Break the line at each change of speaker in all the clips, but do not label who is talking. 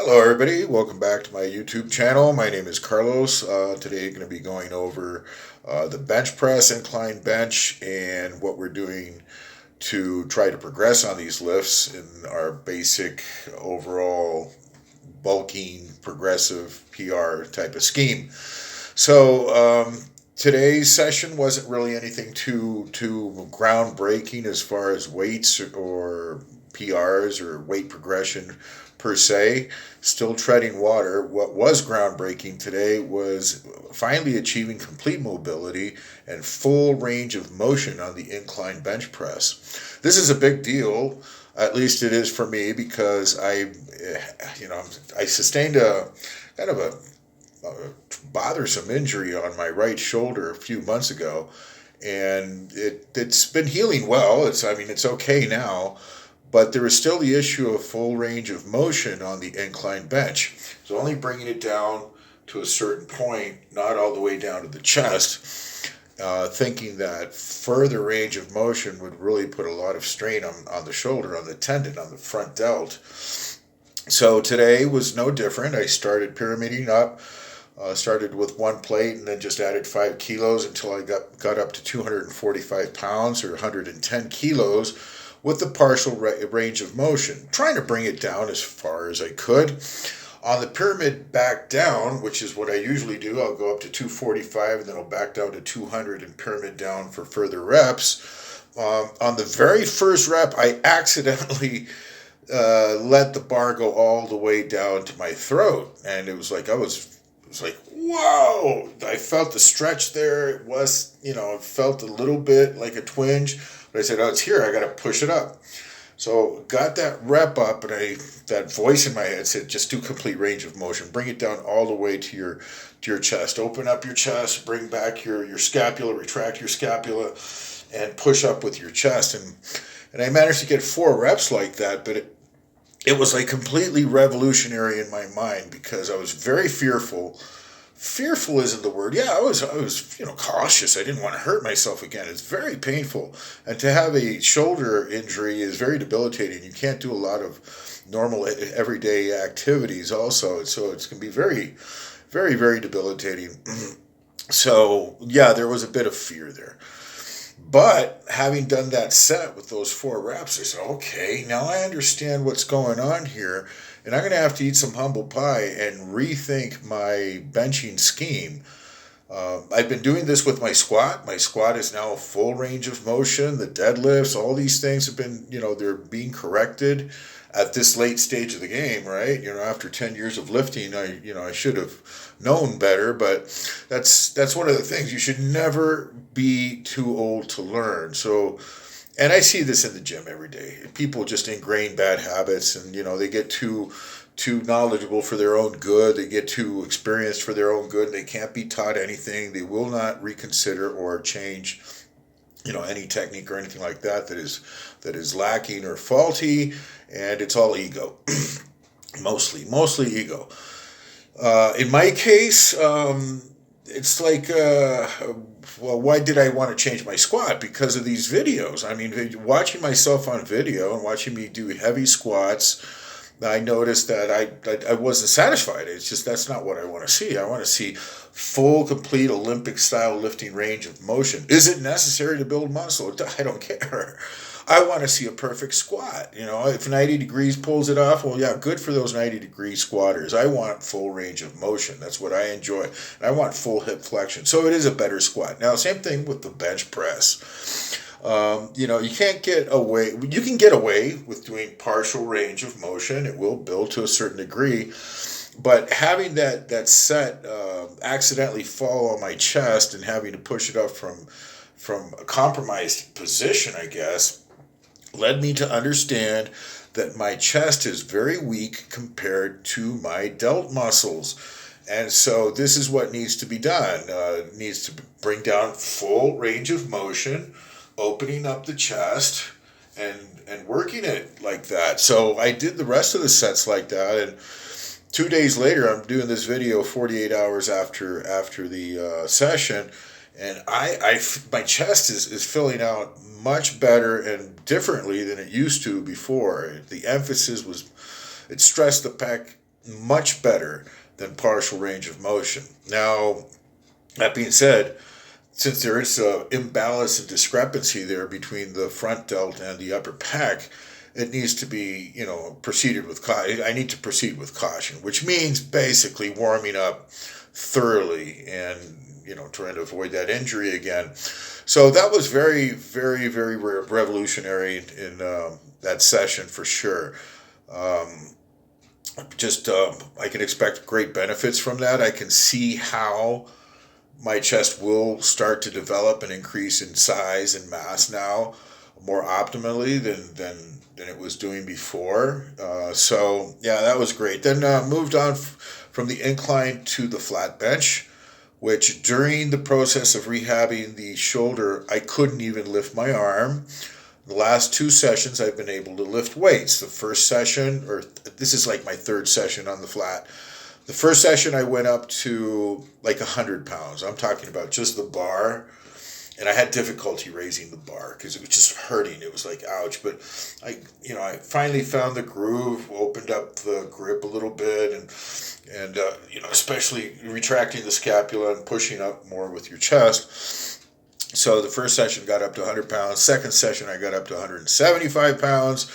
Hello, everybody. Welcome back to my YouTube channel. My name is Carlos. Today, I'm going to be going over the bench press, incline bench, and what we're doing to try to progress on these lifts in our basic overall bulking progressive PR type of scheme. So, today's session wasn't really anything too groundbreaking as far as weights or PRs or weight progression per se. Still treading water. What was groundbreaking today was finally achieving complete mobility and full range of motion on the incline bench press. This is a big deal. At least it is for me because I sustained a kind of a bothersome injury on my right shoulder a few months ago, and it's been healing well. It's okay now, but there is still the issue of full range of motion on the incline bench. So only bringing it down to a certain point, not all the way down to the chest. Thinking that further range of motion would really put a lot of strain on the shoulder, on the tendon, on the front delt. So today was no different. I started pyramiding up. Started with one plate and then just added 5 kilos until I got up to 245 pounds or 110 kilos with the partial range of motion, trying to bring it down as far as I could. On the pyramid back down, which is what I usually do, I'll go up to 245 and then I'll back down to 200 and pyramid down for further reps. On the very first rep, I accidentally let the bar go all the way down to my throat, and it was like whoa! I felt the stretch there. It felt a little bit like a twinge, but I said, oh, it's here. I got to push it up. So got that rep up, and that voice in my head said, just do complete range of motion. Bring it down all the way to your chest. Open up your chest. Bring back your scapula. Retract your scapula, and push up with your chest. And I managed to get 4 reps like that, but it was like completely revolutionary in my mind because I was very fearful. Fearful isn't the word. Yeah, I was cautious. I didn't want to hurt myself again. It's very painful, and to have a shoulder injury is very debilitating. You can't do a lot of normal everyday activities also, so it can be very, very, very debilitating. So yeah, there was a bit of fear there. But having done that set with those 4 reps, I said, okay, now I understand what's going on here, and I'm going to have to eat some humble pie and rethink my benching scheme. I've been doing this with my squat. My squat is now a full range of motion. The deadlifts, all these things have been, they're being corrected at this late stage of the game, right? After 10 years of lifting, I should have known better, but that's one of the things. You should never be too old to learn. So, and I see this in the gym every day. People just ingrain bad habits, and they get too knowledgeable for their own good. They get too experienced for their own good. They can't be taught anything. They will not reconsider or change any technique or anything like that is lacking or faulty, and it's all ego. mostly ego. In my case, it's like, well, why did I want to change my squat? Because of these videos. I mean, watching myself on video and watching me do heavy squats, I noticed that I wasn't satisfied. It's just that's not what I want to see. I want to see full, complete Olympic-style lifting range of motion. Is it necessary to build muscle? I don't care. I want to see a perfect squat. If 90 degrees pulls it off, well, yeah, good for those 90-degree squatters. I want full range of motion. That's what I enjoy. And I want full hip flexion. So it is a better squat. Now, same thing with the bench press. You can't get away. You can get away with doing partial range of motion. It will build to a certain degree. But having that set accidentally fall on my chest and having to push it up from a compromised position, I guess, led me to understand that my chest is very weak compared to my delt muscles. And so this is what needs to be done. It needs to bring down full range of motion, opening up the chest, and working it like that. So I did the rest of the sets like that, and 2 days later, I'm doing this video 48 hours after the session, and my chest is filling out much better and differently than it used to before. The emphasis was, it stressed the pec much better than partial range of motion. Now, that being said, since there is an imbalance and discrepancy there between the front delt and the upper pec, it needs to be, proceeded with caution. I need to proceed with caution, which means basically warming up thoroughly and, trying to avoid that injury again. So that was very, very, very revolutionary in that session for sure. I can expect great benefits from that. I can see how my chest will start to develop and increase in size and mass now more optimally than it was doing before. So yeah, that was great. Then moved on from the incline to the flat bench, which during the process of rehabbing the shoulder, I couldn't even lift my arm. The last 2 sessions, I've been able to lift weights. The first session, or this is like my 3rd session on the flat. The first session, I went up to like 100 pounds. I'm talking about just the bar. And I had difficulty raising the bar because it was just hurting. It was like, ouch. But I finally found the groove, opened up the grip a little bit, and especially retracting the scapula and pushing up more with your chest. So the first session got up to 100 pounds. Second session, I got up to 175 pounds.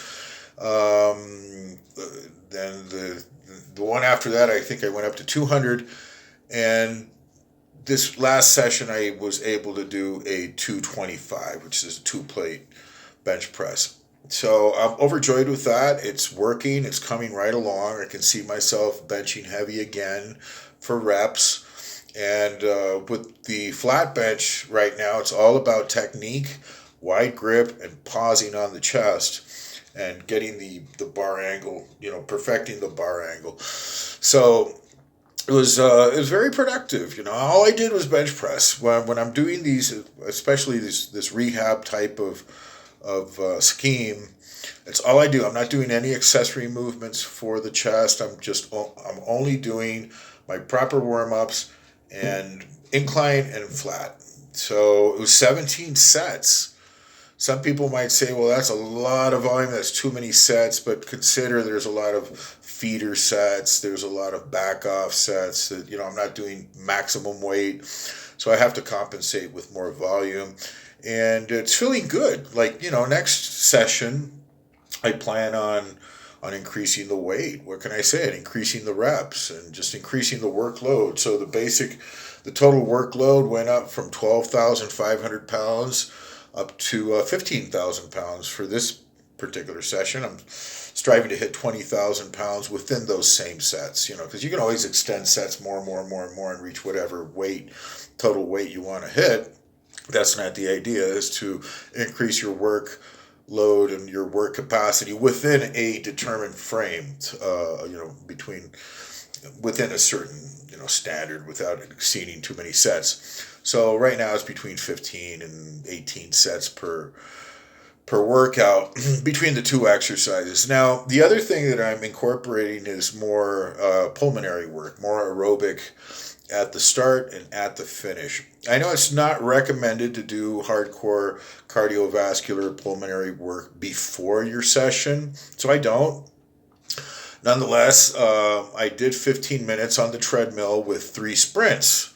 Then the one after that, I think I went up to 200. And this last session, I was able to do a 225, which is a 2-plate bench press. So I'm overjoyed with that. It's working. It's coming right along. I can see myself benching heavy again for reps. And with the flat bench right now, it's all about technique, wide grip, and pausing on the chest and getting the bar angle, perfecting the bar angle. So it was very productive. All I did was bench press. When I'm doing these, especially this rehab type of scheme, it's all I do. I'm not doing any accessory movements for the chest. I'm only doing my proper warm-ups and incline and flat. So it was 17 sets. Some people might say, well, that's a lot of volume. That's too many sets. But consider there's a lot of feeder sets. There's a lot of back off sets that, I'm not doing maximum weight. So I have to compensate with more volume. And it's feeling good. Like, next session, I plan on increasing the weight. What can I say? Increasing the reps and just increasing the workload. So the total workload went up from 12,500 pounds up to 15,000 pounds for this particular session. I'm striving to hit 20,000 pounds within those same sets, because you can always extend sets more and reach whatever total weight you want to hit. That's not the idea, is to increase your work load and your work capacity within a determined frame, within a certain, standard without exceeding too many sets. So right now it's between 15 and 18 sets per workout between the 2 exercises. Now, the other thing that I'm incorporating is more pulmonary work, more aerobic at the start and at the finish. I know it's not recommended to do hardcore cardiovascular pulmonary work before your session, so I don't. Nonetheless, I did 15 minutes on the treadmill with 3 sprints.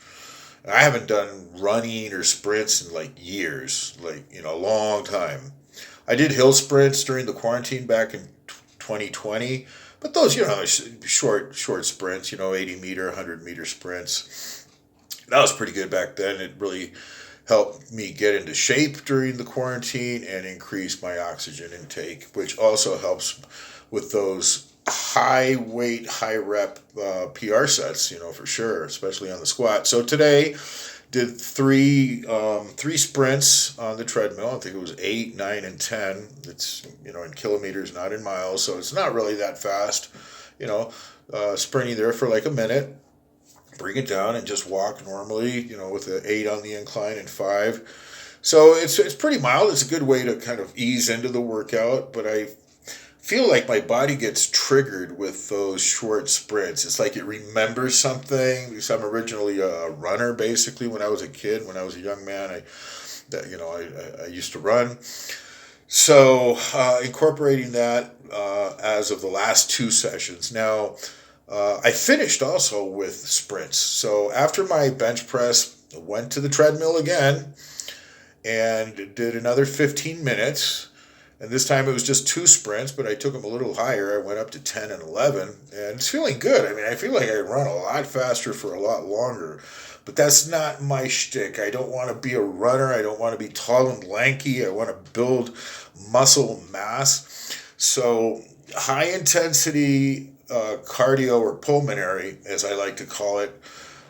I haven't done running or sprints in like years, a long time. I did hill sprints during the quarantine back in 2020, but those, short sprints, 80 meter, 100 meter sprints. That was pretty good back then. It really helped me get into shape during the quarantine and increase my oxygen intake, which also helps with those high weight, high rep PR sets, for sure, especially on the squat. So today, did three sprints on the treadmill. I think it was 8, 9, and 10. It's, in kilometers, not in miles. So it's not really that fast, sprinting there for like a minute, bring it down and just walk normally, with an 8 on the incline and 5. So it's pretty mild. It's a good way to kind of ease into the workout, but I feel like my body gets triggered with those short sprints. It's like it remembers something, because I'm originally a runner, basically. When I was a kid, when I was a young man, I used to run. So incorporating that as of the last 2 sessions. Now, I finished also with sprints. So after my bench press, I went to the treadmill again and did another 15 minutes. And this time it was just 2 sprints, but I took them a little higher. I went up to 10 and 11, and it's feeling good. I mean, I feel like I run a lot faster for a lot longer, but that's not my shtick. I don't want to be a runner. I don't want to be tall and lanky. I want to build muscle mass. So, high intensity cardio or pulmonary, as I like to call it,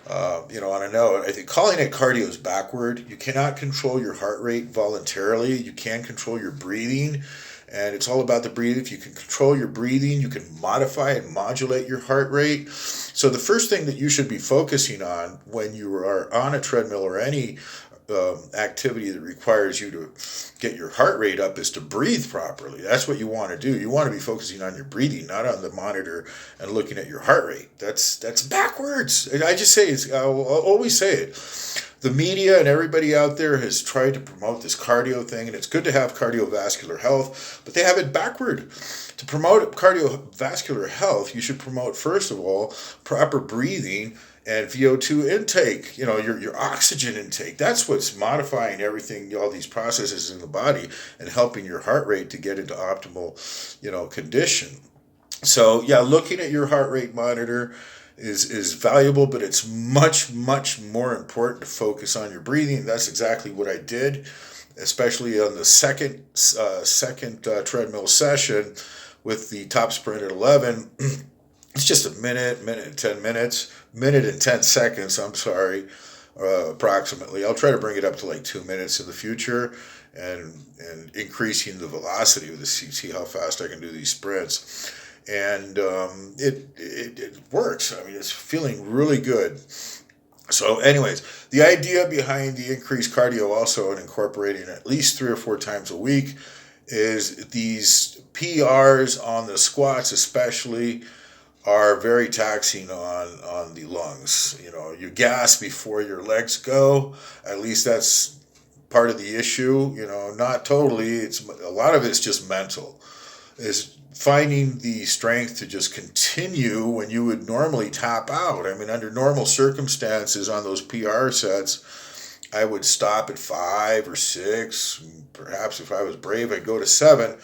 on a note, I think calling it cardio is backward. You cannot control your heart rate voluntarily. You can control your breathing, and it's all about the breathing. If you can control your breathing, you can modify and modulate your heart rate. So the first thing that you should be focusing on when you are on a treadmill or any activity that requires you to get your heart rate up is to breathe properly. That's what you want to do. You want to be focusing on your breathing, not on the monitor and looking at your heart rate. That's backwards. I just say it. I'll always say it. The media and everybody out there has tried to promote this cardio thing, and it's good to have cardiovascular health, but they have it backward. To promote cardiovascular health, you should promote, first of all, proper breathing and VO2 intake, your oxygen intake. That's what's modifying everything, all these processes in the body and helping your heart rate to get into optimal, condition. So yeah, looking at your heart rate monitor is valuable, but it's much, much more important to focus on your breathing. That's exactly what I did, especially on the second treadmill session with the top sprint at 11. It's just a minute and 10 minutes, minute and 10 seconds, I'm sorry, approximately. I'll try to bring it up to like 2 minutes in the future and increasing the velocity of the see how fast I can do these sprints. And it works. I mean, it's feeling really good. So anyways, the idea behind the increased cardio also and incorporating at least 3 or 4 times a week is these PRs on the squats especially are very taxing on the lungs. You gas before your legs go. At least that's part of the issue. Not totally. It's a lot of it's just mental. Is finding the strength to just continue when you would normally tap out. I mean, under normal circumstances on those PR sets, I would stop at 5 or 6. Perhaps if I was brave, I'd go to 7.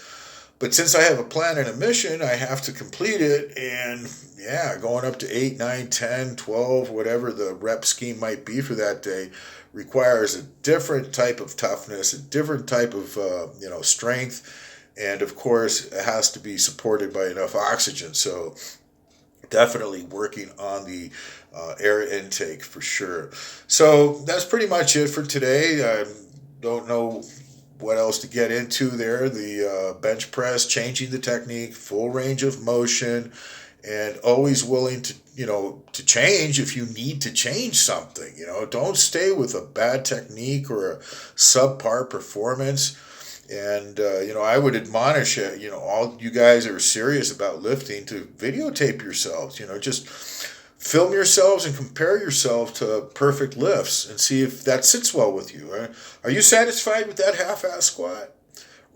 But since I have a plan and a mission, I have to complete it. And yeah, going up to 8, 9, 10, 12, whatever the rep scheme might be for that day, requires a different type of toughness, a different type of strength. And of course, it has to be supported by enough oxygen. So definitely working on the air intake for sure. So that's pretty much it for today. I don't know what else to get into there. The bench press, changing the technique, full range of motion, and always willing to to change if you need to change something. Don't stay with a bad technique or a subpar performance. And I would admonish all you guys that are serious about lifting to videotape yourselves. Just film yourselves and compare yourself to perfect lifts and see if that sits well with you. Are you satisfied with that half-ass squat?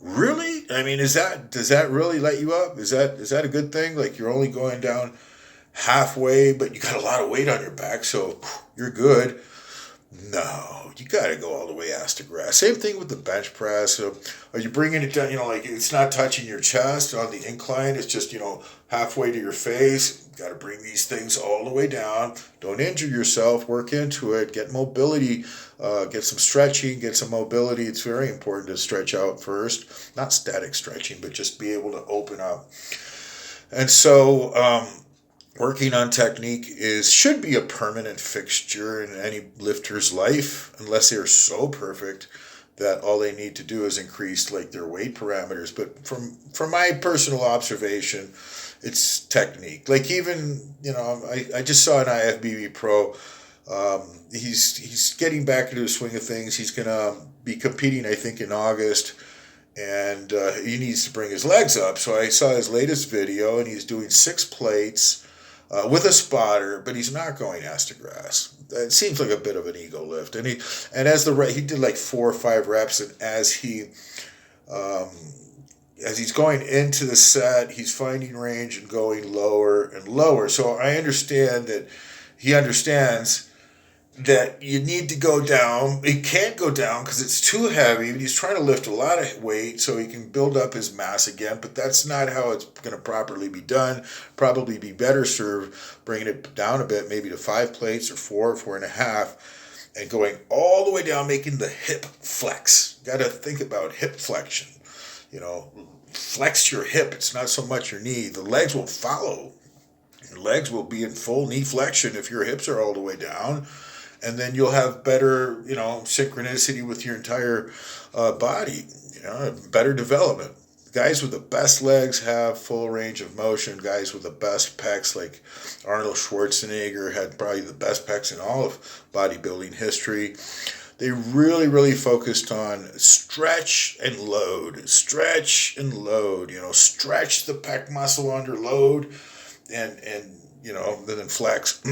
Really? I mean, does that really let you up? Is that a good thing? Like you're only going down halfway, but you got a lot of weight on your back, so you're good. No, you got to go all the way ass to grass. Same thing with the bench press. So are you bringing it down, like it's not touching your chest on the incline. It's just, halfway to your face. You got to bring these things all the way down. Don't injure yourself. Work into it. Get mobility. Get some stretching. Get some mobility. It's very important to stretch out first. Not static stretching, but just be able to open up. And so, working on technique should be a permanent fixture in any lifter's life, unless they're so perfect that all they need to do is increase like their weight parameters. But from my personal observation, it's technique. Like even I just saw an IFBB pro. He's getting back into the swing of things. He's gonna be competing, I think, in August. And he needs to bring his legs up. So I saw his latest video, and he's doing 6 plates with a spotter, but he's not going ass to grass. It seems like a bit of an ego lift, and he did like 4 or 5 reps, and as he as he's going into the set, he's finding range and going lower and lower. So I understand that he understands that you need to go down. He can't go down because it's too heavy. He's trying to lift a lot of weight so he can build up his mass again, but that's not how it's going to properly be done. Probably be better served bringing it down a bit, maybe to 5 plates or 4.5, and going all the way down, making the hip flex. Got to think about hip flexion. Flex your hip. It's not so much your knee. The legs will follow. Your legs will be in full knee flexion if your hips are all the way down. And then you'll have better, synchronicity with your entire body, better development. Guys with the best legs have full range of motion. Guys with the best pecs, like Arnold Schwarzenegger, had probably the best pecs in all of bodybuilding history. They really, really focused on stretch and load. Stretch and load. Stretch the pec muscle under load and then flex.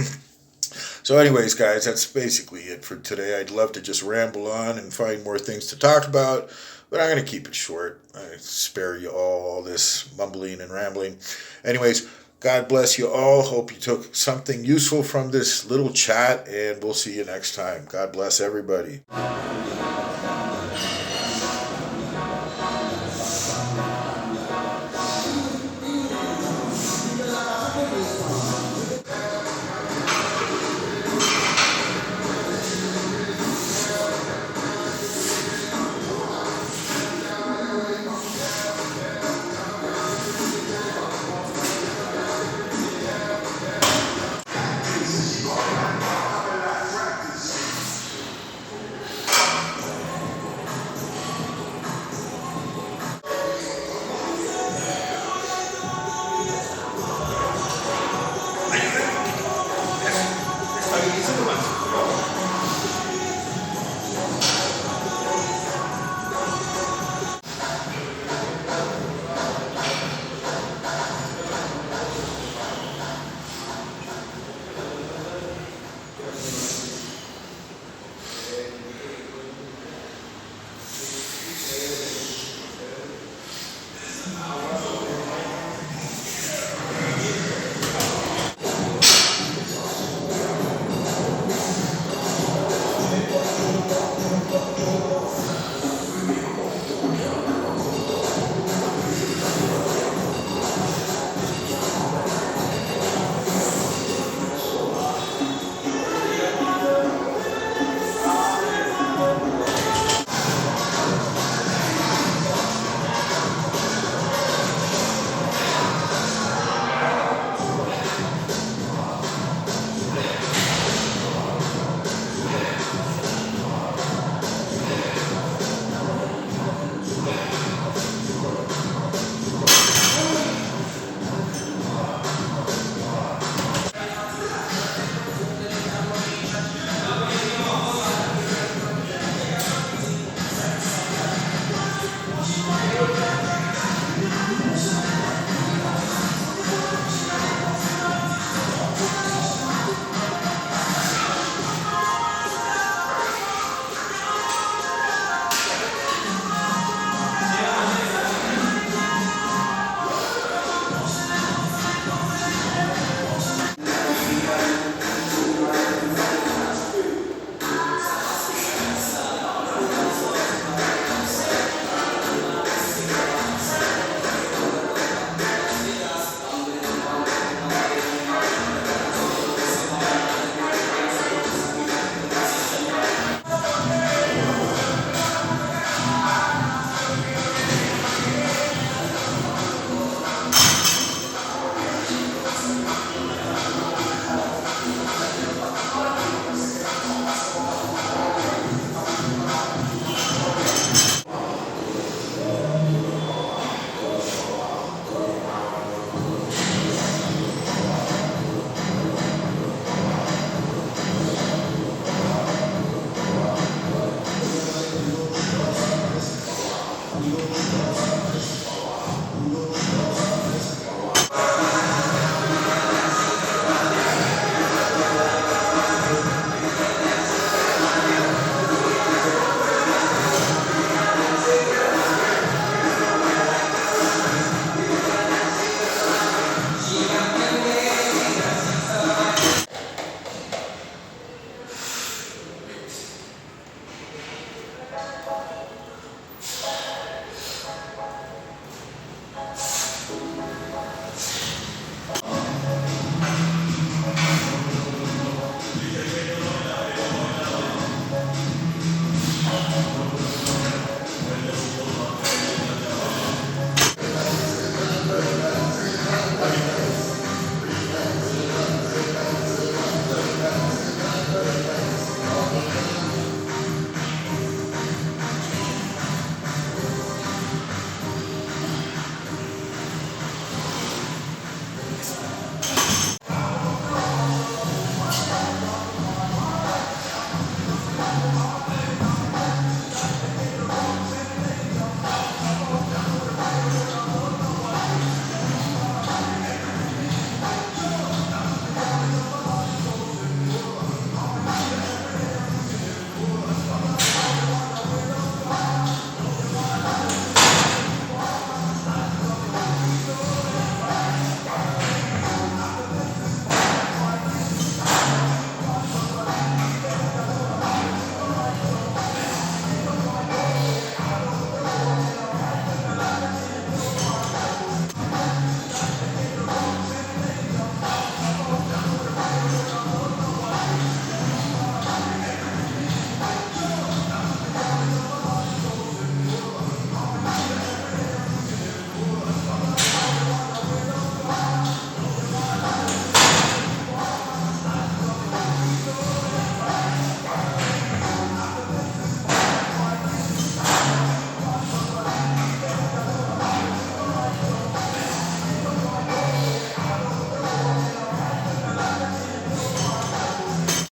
So anyways, guys, that's basically it for today. I'd love to just ramble on and find more things to talk about, but I'm going to keep it short. I spare you all this mumbling and rambling. Anyways, God bless you all. Hope you took something useful from this little chat, and we'll see you next time. God bless everybody.